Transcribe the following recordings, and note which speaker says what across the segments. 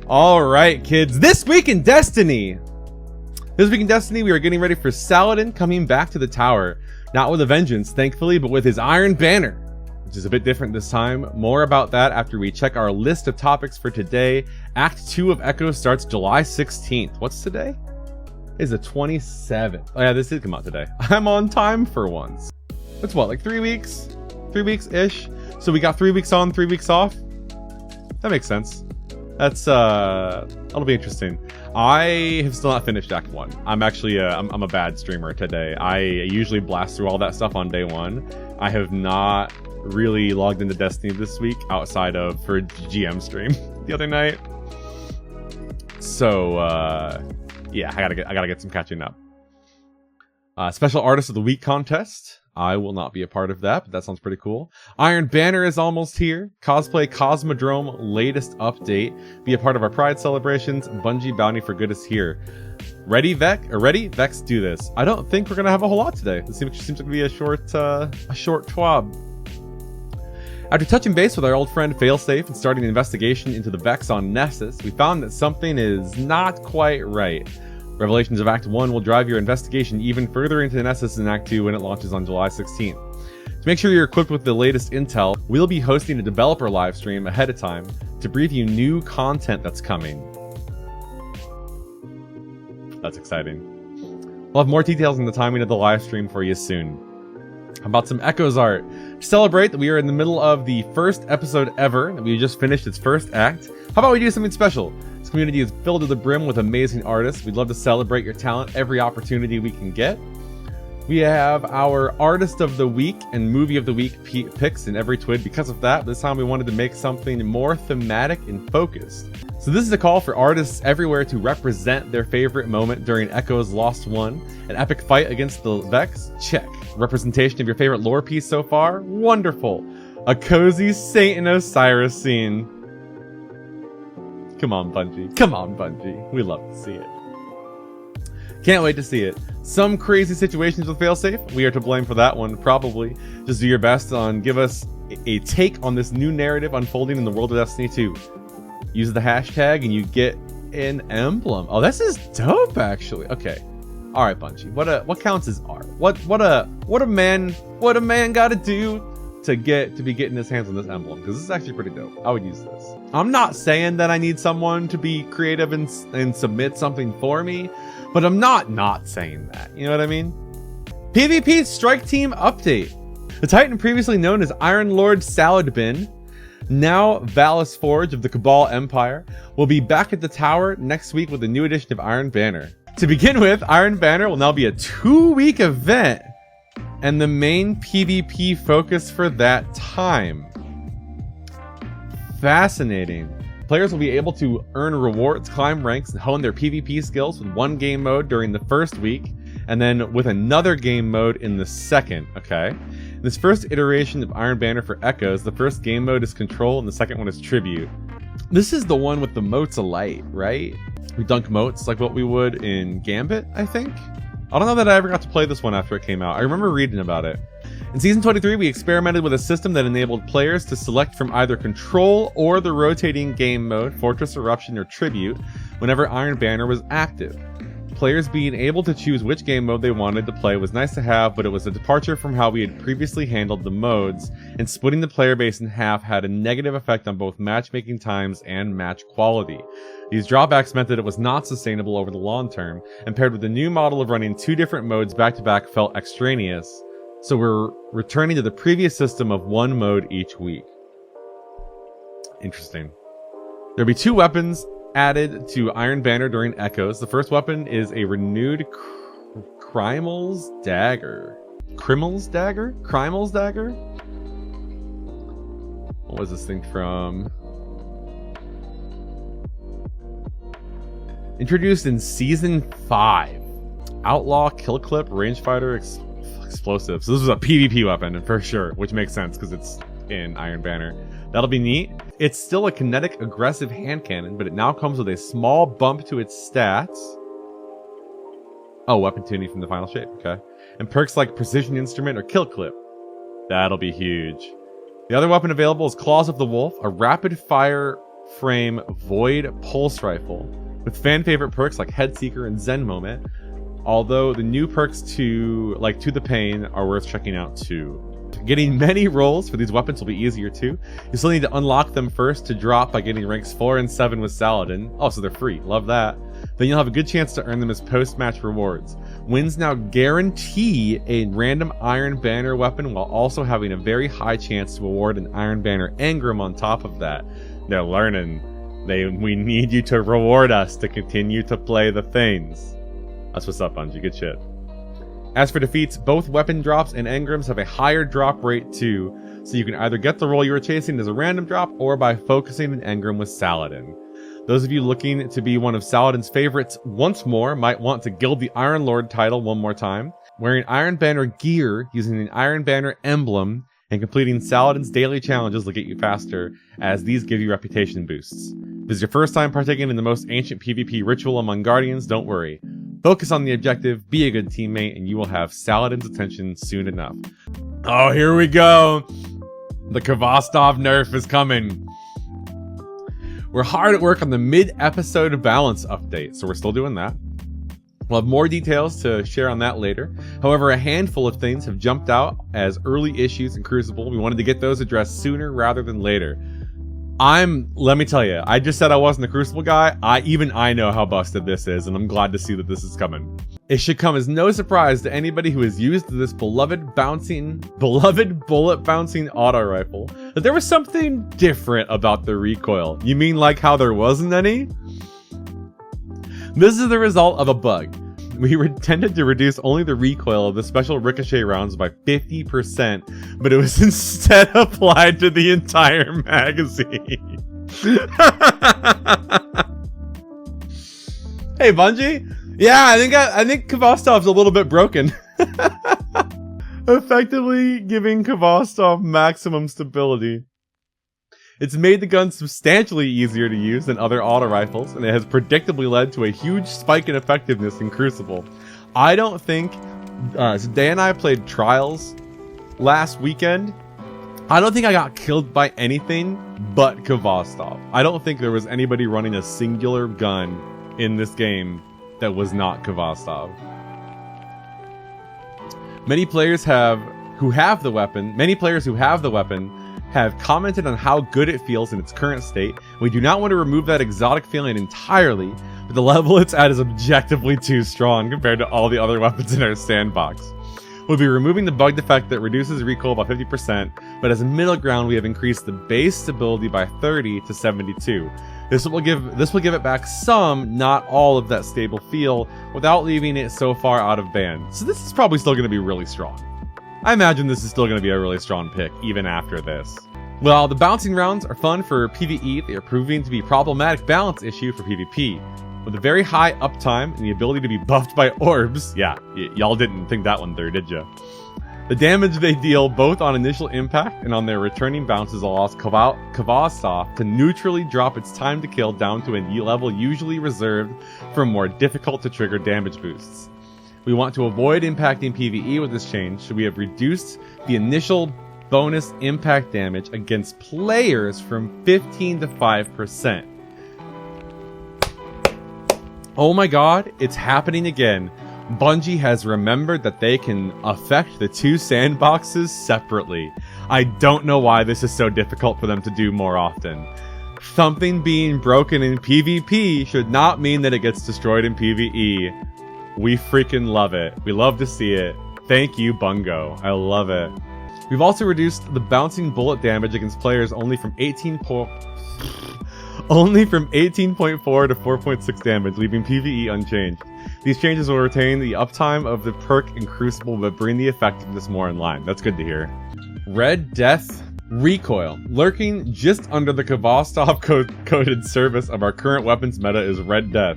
Speaker 1: All right, kids. This week in Destiny. We are getting ready for Saladin coming back to the tower. Not with a vengeance, thankfully, but with his Iron Banner, which is a bit different this time. More about that after we check our list of topics for today. Act 2 of Echo starts July 16th. What's today? It's the 27th. Oh yeah, this did come out today. I'm on time for once. That's what, like 3 weeks? 3 weeks-ish? So we got 3 weeks on, 3 weeks off? That makes sense. That'll be interesting. I have still not finished Act 1. I'm actually, I'm a bad streamer today. I usually blast through all that stuff on day 1. I have not really logged into Destiny this week outside of for GM stream the other night. So, yeah, I gotta get some catching up. Special Artist of the Week contest. I will not be a part of that, but that sounds pretty cool. Iron Banner is almost here. Cosplay Cosmodrome latest update. Be a part of our Pride celebrations. Bungie Bounty for Good is here. Ready, Vex? Ready? Vex, do this. I don't think we're gonna have a whole lot today. This seems to be a short TWAB. After touching base with our old friend Failsafe and starting an investigation into the Vex on Nessus, we found that something is not quite right. Revelations of Act 1 will drive your investigation even further into Nessus in Act 2 when it launches on July 16th. To make sure you're equipped with the latest intel, we'll be hosting a developer livestream ahead of time to brief you new content that's coming. That's exciting. We'll have more details on the timing of the livestream for you soon. How about some Echoes art? To celebrate that we are in the middle of the first episode ever, that we just finished its first act, how about we do something special? This community is filled to the brim with amazing artists. We'd love to celebrate your talent every opportunity we can get. We have our Artist of the Week and Movie of the Week picks in every TWID. Because of that, this time we wanted to make something more thematic and focused. So this is a call for artists everywhere to represent their favorite moment during Echo's Lost One. An epic fight against the Vex? Check. Representation of your favorite lore piece so far? Wonderful. A cozy Saint and Osiris scene. Come on, Bungie. Come on, Bungie. We love to see it. Can't wait to see it. Some crazy situations with Failsafe. We are to blame for that one, probably. Just do your best on give us a take on this new narrative unfolding in the world of Destiny 2. Use the hashtag and you get an emblem. Oh, this is dope, actually. Okay. All right, Bungie. What counts as art? What a man gotta do to be getting his hands on this emblem, because this is actually pretty dope. I would use this. I'm not saying that I need someone to be creative and submit something for me, but I'm not saying that. You know what I mean? PvP Strike Team update. The Titan previously known as Iron Lord Saladin, now Valis Forge of the Cabal Empire, will be back at the tower next week with a new edition of Iron Banner. To begin with, Iron Banner will now be a 2-week event and the main PvP focus for that time. Fascinating. Players will be able to earn rewards, climb ranks, and hone their PvP skills with one game mode during the first week, and then with another game mode in the second, okay? In this first iteration of Iron Banner for Echoes, the first game mode is Control, and the second one is Tribute. This is the one with the motes of light, right? We dunk motes like what we would in Gambit, I think? I don't know that I ever got to play this one after it came out. I remember reading about it. In Season 23, we experimented with a system that enabled players to select from either Control or the rotating game mode, Fortress Eruption or Tribute, whenever Iron Banner was active. Players being able to choose which game mode they wanted to play was nice to have, but it was a departure from how we had previously handled the modes, and splitting the player base in half had a negative effect on both matchmaking times and match quality. These drawbacks meant that it was not sustainable over the long term, and paired with the new model of running 2 different modes back-to-back felt extraneous, so we're returning to the previous system of 1 mode each week. Interesting. There'll be 2 weapons added to Iron Banner during Echoes. The first weapon is a renewed Crimal's Dagger. Crimal's Dagger? Crimal's Dagger? What was this thing from? Introduced in Season 5. Outlaw, Kill Clip, Rangefighter, Explosive. So this was a PvP weapon, for sure, which makes sense because it's in Iron Banner. That'll be neat. It's still a kinetic, aggressive hand cannon, but it now comes with a small bump to its stats. Oh, weapon tuning from the final shape, okay. And perks like Precision Instrument or Kill Clip. That'll be huge. The other weapon available is Claws of the Wolf, a rapid-fire frame Void Pulse Rifle with fan favorite perks like Head Seeker and Zen Moment, although the new perks to the Pain are worth checking out too. Getting many rolls for these weapons will be easier too. You still need to unlock them first to drop by getting ranks 4 and 7 with Saladin. Oh, so they're free. Love that. Then you'll have a good chance to earn them as post-match rewards. Wins now guarantee a random Iron Banner weapon while also having a very high chance to award an Iron Banner Engram on top of that. They're learning. We need you to reward us to continue to play the things. That's what's up, Bungie. Good shit. As for defeats, both weapon drops and engrams have a higher drop rate too, so you can either get the roll you were chasing as a random drop or by focusing an engram with Saladin. Those of you looking to be one of Saladin's favorites once more might want to gild the Iron Lord title one more time, wearing Iron Banner gear using an Iron Banner emblem, and completing Saladin's daily challenges will get you faster, as these give you reputation boosts. If this is your first time partaking in the most ancient PvP ritual among Guardians, don't worry. Focus on the objective, be a good teammate, and you will have Saladin's attention soon enough. Oh, here we go! The KVOSTOV nerf is coming. We're hard at work on the mid-episode balance update, so we're still doing that. We'll have more details to share on that later. However, a handful of things have jumped out as early issues in Crucible. We wanted to get those addressed sooner rather than later. Let me tell you, I just said I wasn't a Crucible guy. Even I know how busted this is, and I'm glad to see that this is coming. It should come as no surprise to anybody who has used this beloved bullet bouncing auto rifle that there was something different about the recoil. You mean like how there wasn't any? This is the result of a bug. We intended to reduce only the recoil of the special ricochet rounds by 50%, but it was instead applied to the entire magazine. Hey, Bungie? Yeah, I think KVOSTOV's a little bit broken. Effectively giving KVOSTOV maximum stability. It's made the gun substantially easier to use than other auto rifles, and it has predictably led to a huge spike in effectiveness in Crucible. I don't think... so Dan and I played Trials last weekend. I don't think I got killed by anything but KVOSTOV. I don't think there was anybody running a singular gun in this game that was not KVOSTOV. Many players who have the weapon have commented on how good it feels in its current state. We do not want to remove that exotic feeling entirely, but the level it's at is objectively too strong compared to all the other weapons in our sandbox. We'll be removing the bugged effect that reduces recoil by 50%, but as a middle ground we have increased the base stability by 30 to 72. This will give it back some, not all, of that stable feel without leaving it so far out of band. So this is probably still going to be really strong. I imagine this is still going to be a really strong pick, even after this. While the bouncing rounds are fun for PvE, they are proving to be a problematic balance issue for PvP. With a very high uptime and the ability to be buffed by orbs, yeah, y'all didn't think that one through, did ya? The damage they deal both on initial impact and on their returning bounces allows KVOSTOV to neutrally drop its time to kill down to a level usually reserved for more difficult to trigger damage boosts. We want to avoid impacting PvE with this change, so we have reduced the initial bonus impact damage against players from 15 to 5%. Oh my god, it's happening again. Bungie has remembered that they can affect the two sandboxes separately. I don't know why this is so difficult for them to do more often. Something being broken in PvP should not mean that it gets destroyed in PvE. We freaking love it. We love to see it. Thank you, Bungo. I love it. We've also reduced the bouncing bullet damage against players only from 18.4 to 4.6 damage, leaving PvE unchanged. These changes will retain the uptime of the perk in Crucible, but bring the effectiveness more in line. That's good to hear. Red Death Recoil. Lurking just under the KVOSTOV coded service of our current weapons meta is Red Death.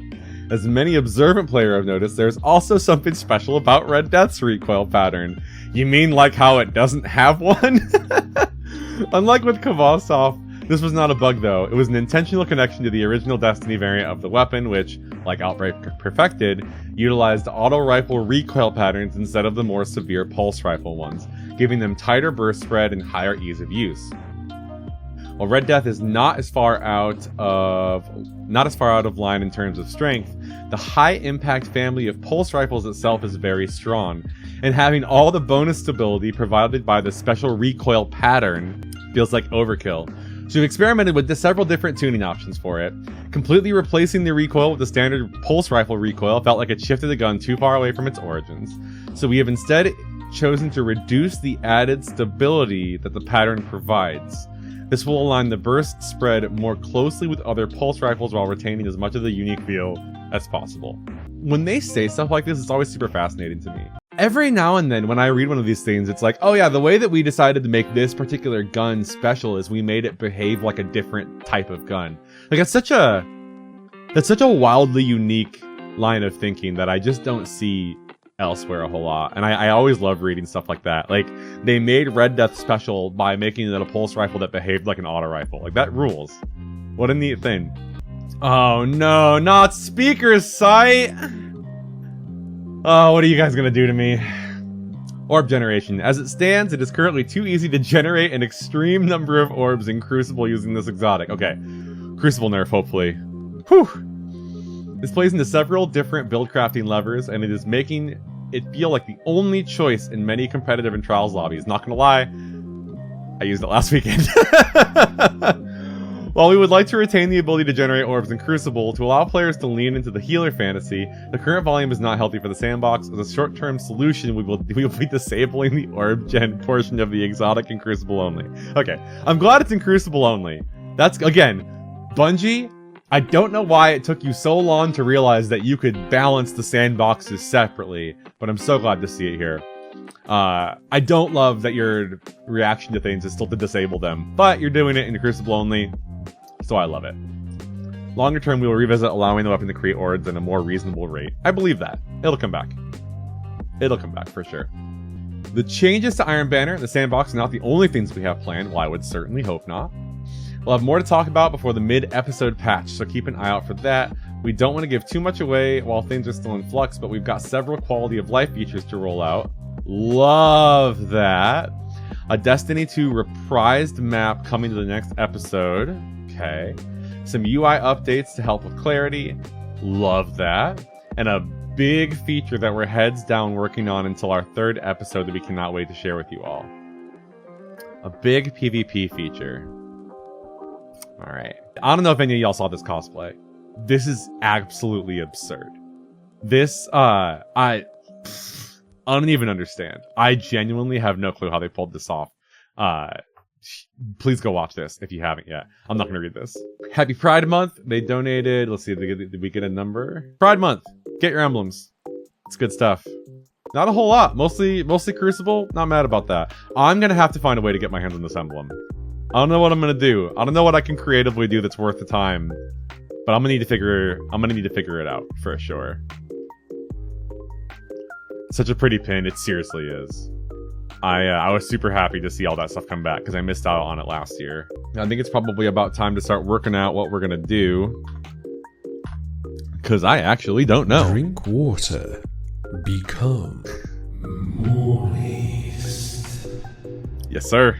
Speaker 1: As many observant players have noticed, there's also something special about Red Death's recoil pattern. You mean like how it doesn't have one? Unlike with KVOSTOV, this was not a bug though. It was an intentional connection to the original Destiny variant of the weapon, which, like Outbreak Perfected, utilized auto rifle recoil patterns instead of the more severe pulse rifle ones, giving them tighter burst spread and higher ease of use. While Red Death is not as far out of line in terms of strength, the high impact family of pulse rifles itself is very strong, and having all the bonus stability provided by the special recoil pattern feels like overkill. So we've experimented with several different tuning options for it. Completely replacing the recoil with the standard pulse rifle recoil felt like it shifted the gun too far away from its origins. So we have instead chosen to reduce the added stability that the pattern provides. This will align the burst spread more closely with other pulse rifles while retaining as much of the unique feel as possible. When they say stuff like this, it's always super fascinating to me. Every now and then when I read one of these things, it's like, oh yeah, the way that we decided to make this particular gun special is we made it behave like a different type of gun. Like that's such a wildly unique line of thinking that I just don't see elsewhere a whole lot. And I always love reading stuff like that. Like they made Red Death special by making it a pulse rifle that behaved like an auto rifle. Like that rules. What a neat thing. Oh no, not speaker's sight! Oh, what are you guys gonna do to me? Orb generation. As it stands, it is currently too easy to generate an extreme number of orbs in Crucible using this exotic. Okay. Crucible nerf, hopefully. Whew! This plays into several different build crafting levers, and it is making it feel like the only choice in many competitive and trials lobbies. Not gonna lie, I used it last weekend. While we would like to retain the ability to generate orbs in Crucible to allow players to lean into the healer fantasy, the current volume is not healthy for the sandbox. As a short-term solution, we will be disabling the orb gen portion of the exotic in Crucible only. Okay, I'm glad it's in Crucible only. That's, again, Bungie, I don't know why it took you so long to realize that you could balance the sandboxes separately, but I'm so glad to see it here. I don't love that your reaction to things is still to disable them, but you're doing it in Crucible only. So I love it. Longer term, we will revisit allowing the weapon to create orbs at a more reasonable rate. I believe that. It'll come back. It'll come back for sure. The changes to Iron Banner and the sandbox are not the only things we have planned. Well, I would certainly hope not. We'll have more to talk about before the mid-episode patch, so keep an eye out for that. We don't want to give too much away while things are still in flux, but we've got several quality of life features to roll out. Love that. A Destiny 2 reprised map coming to the next episode. Okay. Some UI updates to help with clarity. Love that. And a big feature that we're heads down working on until our third episode that we cannot wait to share with you all. A big PvP feature. Alright. I don't know if any of y'all saw this cosplay. This is absolutely absurd. This, I don't even understand. I genuinely have no clue how they pulled this off. Please go watch this if you haven't yet. I'm not going to read this. Happy Pride Month. They donated, let's see, did we get a number? Pride Month. Get your emblems. It's good stuff. Not a whole lot. Mostly Crucible. Not mad about that. I'm going to have to find a way to get my hands on this emblem. I don't know what I'm going to do. I don't know what I can creatively do that's worth the time. But I'm going to need to figure it out for sure. Such a pretty pin. It seriously is. I was super happy to see all that stuff come back because I missed out on it last year. I think it's probably about time to start working out what we're gonna do because I actually don't know.
Speaker 2: Drink water. Become moist.
Speaker 1: Yes, sir.